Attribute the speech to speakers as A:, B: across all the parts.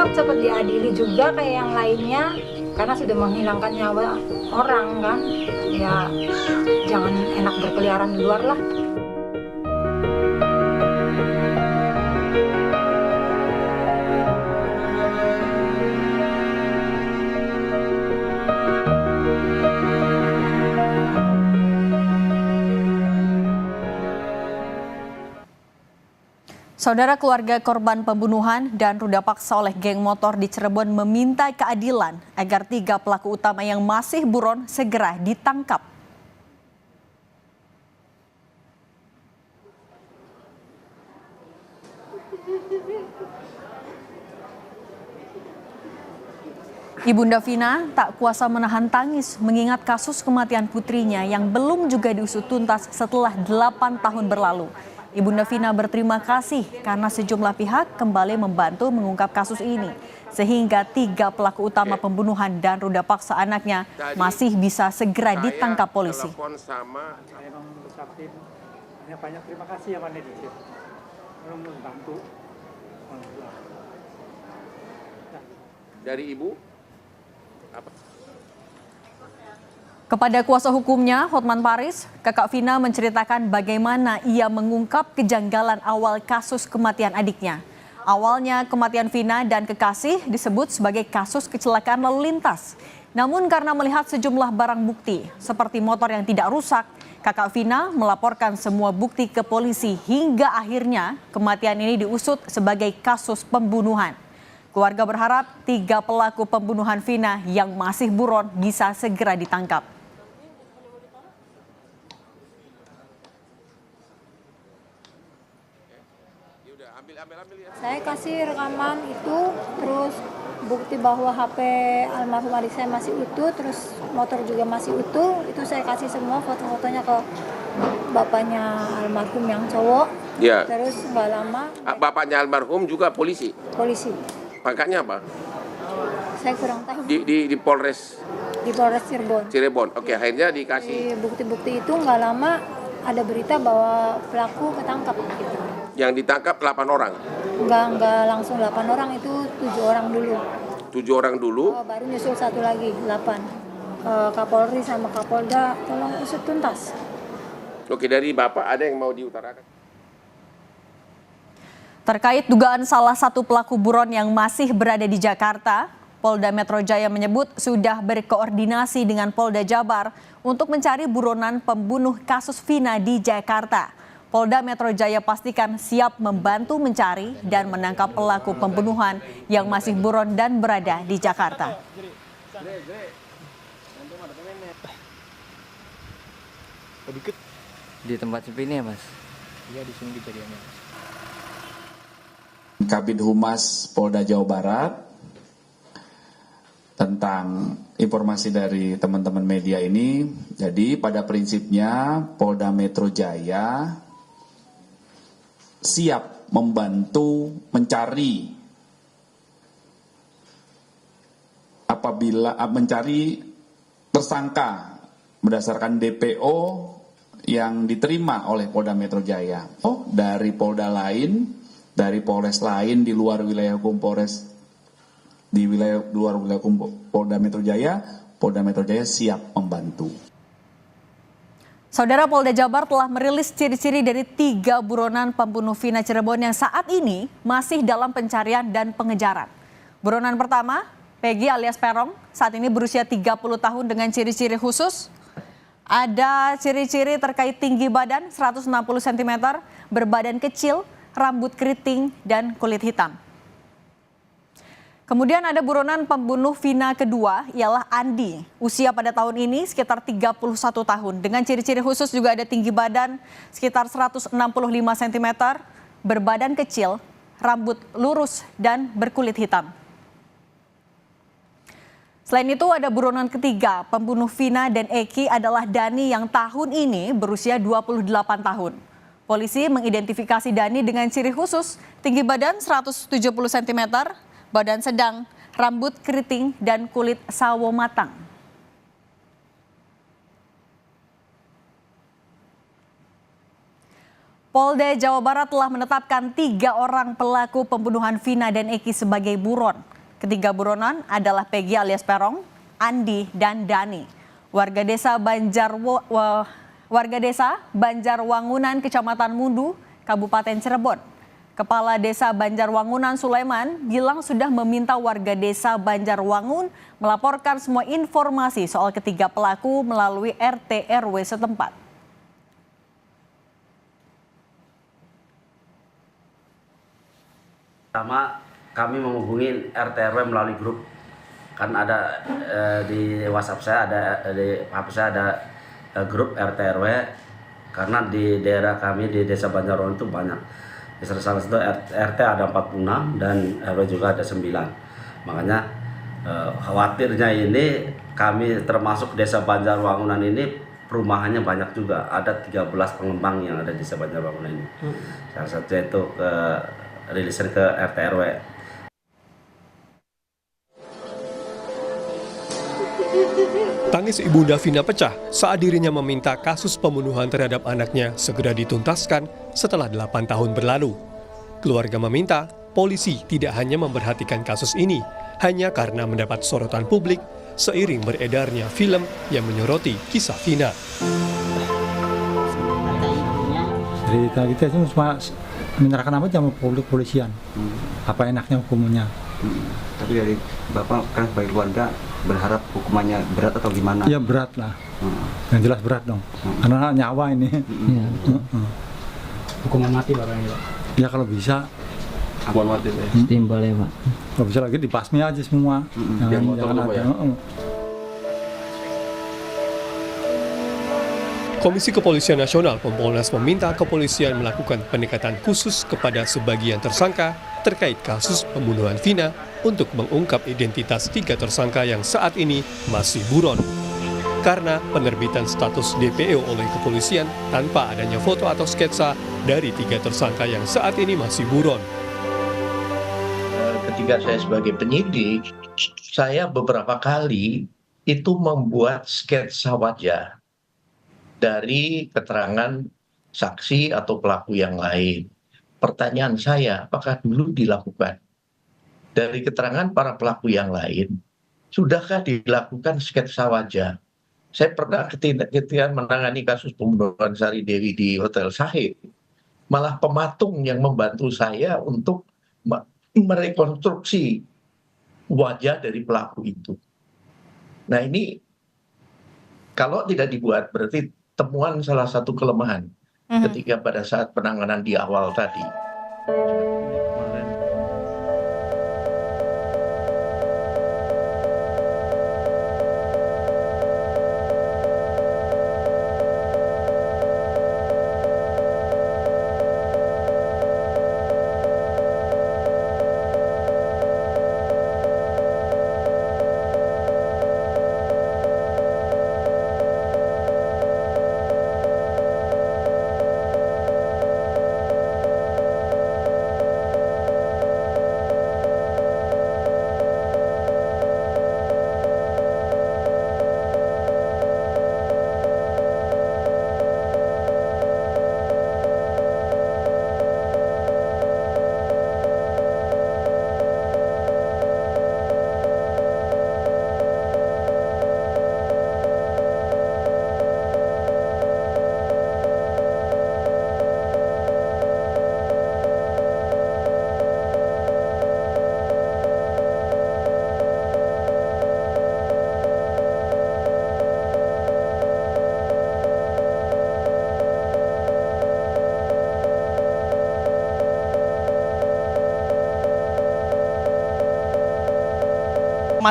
A: ditangkap, cepat diadili juga kayak yang lainnya, karena sudah menghilangkan nyawa orang kan. Ya jangan enak berkeliaran di luar lah.
B: Saudara, keluarga korban pembunuhan dan ruda paksa oleh geng motor di Cirebon meminta keadilan agar 3 pelaku utama yang masih buron segera ditangkap. Ibunda Vina tak kuasa menahan tangis mengingat kasus kematian putrinya yang belum juga diusut tuntas setelah 8 tahun berlalu. Ibunda Vina berterima kasih karena sejumlah pihak kembali membantu mengungkap kasus ini, sehingga 3 pelaku utama pembunuhan dan ruda paksa anaknya masih bisa segera ditangkap polisi.
C: Saya mengucapkan banyak terima kasih ya Pak Nedi, membantu.
D: Dari Ibu? Apa?
B: Kepada kuasa hukumnya, Hotman Paris, kakak Vina menceritakan bagaimana ia mengungkap kejanggalan awal kasus kematian adiknya. Awalnya kematian Vina dan kekasih disebut sebagai kasus kecelakaan lalu lintas. Namun karena melihat sejumlah barang bukti seperti motor yang tidak rusak, kakak Vina melaporkan semua bukti ke polisi hingga akhirnya kematian ini diusut sebagai kasus pembunuhan. Keluarga berharap 3 pelaku pembunuhan Vina yang masih buron bisa segera ditangkap.
A: Saya kasih rekaman itu, terus bukti bahwa HP almarhum adik saya masih utuh, terus motor juga masih utuh, itu saya kasih semua foto-fotonya ke bapaknya almarhum yang cowok.
D: Ya.
A: Terus nggak lama
D: Bapaknya almarhum juga polisi.
A: polisi.
D: Pangkatnya apa?
A: Saya kurang tahu.
D: Di Polres
A: Di Polres Cirebon.
D: Cirebon. Oke, akhirnya dikasih.
A: Di bukti-bukti itu nggak lama ada berita bahwa pelaku ketangkap gitu.
D: Yang ditangkap 8 orang.
A: Nggak langsung 8 orang, itu 7 orang dulu.
D: 7 orang dulu.
A: Baru nyusul satu lagi, 8. Kapolri sama Kapolda tolong usut tuntas.
D: Oke, dari Bapak ada yang mau diutarakan?
B: Terkait dugaan salah satu pelaku buron yang masih berada di Jakarta, Polda Metro Jaya menyebut sudah berkoordinasi dengan Polda Jabar untuk mencari buronan pembunuh kasus Vina di Jakarta. Polda Metro Jaya pastikan siap membantu mencari dan menangkap pelaku pembunuhan yang masih buron dan berada di Jakarta.
E: Di tempat sepi ini ya Mas?
C: Iya, di sini kejadiannya.
F: Kabid Humas Polda Jawa Barat tentang informasi dari teman-teman media ini. Jadi pada prinsipnya Polda Metro Jaya siap membantu mencari apabila mencari tersangka berdasarkan DPO yang diterima oleh Polda Metro Jaya. Dari Polda lain, dari Polres lain di luar wilayah hukum Polres, di luar wilayah hukum Polda Metro Jaya siap membantu.
B: Saudara, Polda Jabar telah merilis ciri-ciri dari 3 buronan pembunuh Vina Cirebon yang saat ini masih dalam pencarian dan pengejaran. Buronan pertama, Peggy alias Perong, saat ini berusia 30 tahun dengan ciri-ciri khusus. Ada ciri-ciri terkait tinggi badan 160 cm, berbadan kecil, rambut keriting, dan kulit hitam. Kemudian ada buronan pembunuh Vina kedua, ialah Andi. Usia pada tahun ini sekitar 31 tahun. Dengan ciri-ciri khusus juga ada tinggi badan sekitar 165 cm, berbadan kecil, rambut lurus, dan berkulit hitam. Selain itu ada buronan ketiga, pembunuh Vina dan Eki adalah Dani yang tahun ini berusia 28 tahun. Polisi mengidentifikasi Dani dengan ciri khusus, tinggi badan 170 cm, badan sedang, rambut keriting, dan kulit sawo matang. Polda Jawa Barat telah menetapkan 3 orang pelaku pembunuhan Vina dan Eki sebagai buron. Ketiga buronan adalah Peggy alias Perong, Andi, dan Dani. Warga desa Banjarwangunan, Kecamatan Mundu, Kabupaten Cirebon. Kepala Desa Banjarwangunan Sulaiman bilang sudah meminta warga desa Banjarwangun melaporkan semua informasi soal ketiga pelaku melalui RT RW setempat.
E: Pertama, kami menghubungi RT RW melalui grup. Kan ada di WhatsApp saya, di HP saya ada grup RT RW, karena di daerah kami di Desa Banjarwangun itu banyak. Di salah satu RT ada 46 dan RW juga ada 9. Makanya khawatirnya ini kami termasuk Desa Banjarwangunan ini perumahannya banyak juga. Ada 13 pengembang yang ada di Desa Banjarwangunan ini. Salah satu itu rilisan ke RT RW.
G: Tangis ibunda Vina pecah saat dirinya meminta kasus pembunuhan terhadap anaknya segera dituntaskan setelah 8 tahun berlalu. Keluarga meminta polisi tidak hanya memperhatikan kasus ini hanya karena mendapat sorotan publik seiring beredarnya film yang menyoroti kisah Vina.
C: Cerita kita itu cuma menyerahkan apa sama polisian. Apa enaknya hukumnya.
H: Tapi dari Bapak kan sebagai keluarga berharap hukumannya berat atau gimana?
C: Ya berat lah. Yang jelas berat dong. Karena nyawa ini.
I: Hukuman mati Bapak ini, Pak?
C: Ya kalau bisa.
H: Hukuman mati ya?
I: Setimpal ya Pak?
C: Kalau bisa lagi dibasmi aja semua. Jangan ada.
G: Komisi Kepolisian Nasional Kompolnas meminta kepolisian melakukan pendekatan khusus kepada sebagian tersangka terkait kasus pembunuhan Vina untuk mengungkap identitas 3 tersangka yang saat ini masih buron. Karena penerbitan status DPO oleh kepolisian tanpa adanya foto atau sketsa dari 3 tersangka yang saat ini masih buron.
J: Ketika saya sebagai penyidik, saya beberapa kali itu membuat sketsa wajah dari keterangan saksi atau pelaku yang lain. Pertanyaan saya, apakah dulu dilakukan? Dari keterangan para pelaku yang lain, sudahkah dilakukan sketsa wajah? Saya pernah ketika menangani kasus pembunuhan Sari Dewi di Hotel Sahid, malah pematung yang membantu saya untuk merekonstruksi wajah dari pelaku itu. Nah ini, kalau tidak dibuat berarti temuan salah satu kelemahan ketika pada saat penanganan di awal tadi.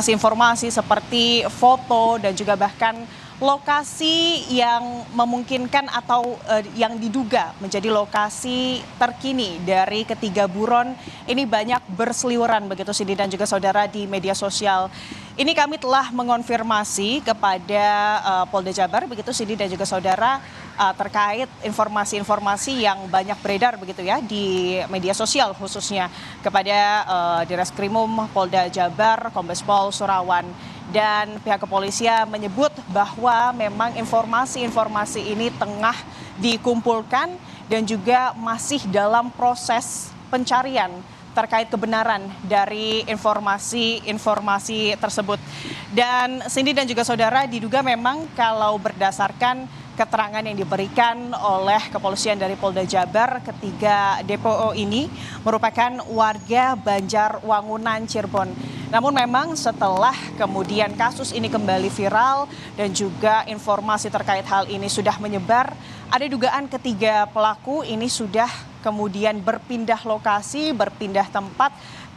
K: Informasi seperti foto dan juga bahkan lokasi yang memungkinkan atau yang diduga menjadi lokasi terkini dari ketiga buron ini banyak berseliweran begitu Sidi dan juga saudara di media sosial. Ini kami telah mengonfirmasi kepada Polda Jabar begitu Sidi dan juga saudara terkait informasi-informasi yang banyak beredar begitu ya di media sosial khususnya kepada Direskrimum Polda Jabar Kombes Pol Surawan dan pihak kepolisian menyebut bahwa memang informasi-informasi ini tengah dikumpulkan dan juga masih dalam proses pencarian terkait kebenaran dari informasi tersebut. Dan Cindy dan juga saudara, diduga memang kalau berdasarkan keterangan yang diberikan oleh kepolisian dari Polda Jabar, ketiga DPO ini merupakan warga Banjarwangunan, Cirebon. Namun memang setelah kemudian kasus ini kembali viral dan juga informasi terkait hal ini sudah menyebar, ada dugaan ketiga pelaku ini sudah kemudian berpindah lokasi, berpindah tempat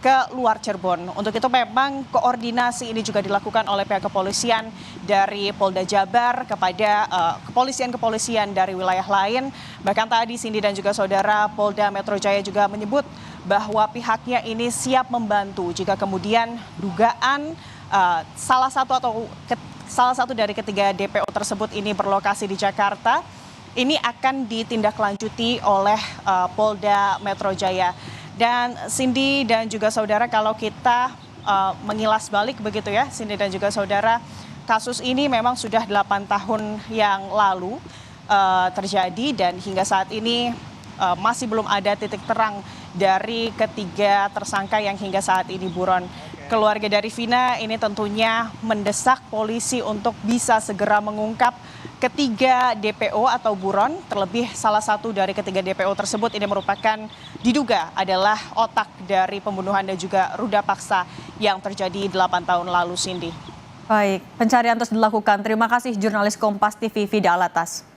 K: ke luar Cirebon. Untuk itu memang koordinasi ini juga dilakukan oleh pihak kepolisian dari Polda Jabar kepada kepolisian-kepolisian dari wilayah lain. Bahkan tadi Cindy dan juga saudara, Polda Metro Jaya juga menyebut bahwa pihaknya ini siap membantu jika kemudian dugaan salah satu dari ketiga DPO tersebut ini berlokasi di Jakarta, ini akan ditindaklanjuti oleh Polda Metro Jaya. Dan Cindy dan juga saudara, kalau kita mengilas balik begitu ya, Cindy dan juga saudara, kasus ini memang sudah 8 tahun yang lalu terjadi dan hingga saat ini masih belum ada titik terang dari ketiga tersangka yang hingga saat ini buron. Keluarga dari Vina ini tentunya mendesak polisi untuk bisa segera mengungkap ketiga DPO atau buron, terlebih salah satu dari ketiga DPO tersebut ini merupakan diduga adalah otak dari pembunuhan dan juga ruda paksa yang terjadi 8 tahun lalu, Cindy.
B: Baik, pencarian terus dilakukan. Terima kasih jurnalis Kompas TV Vida Alatas.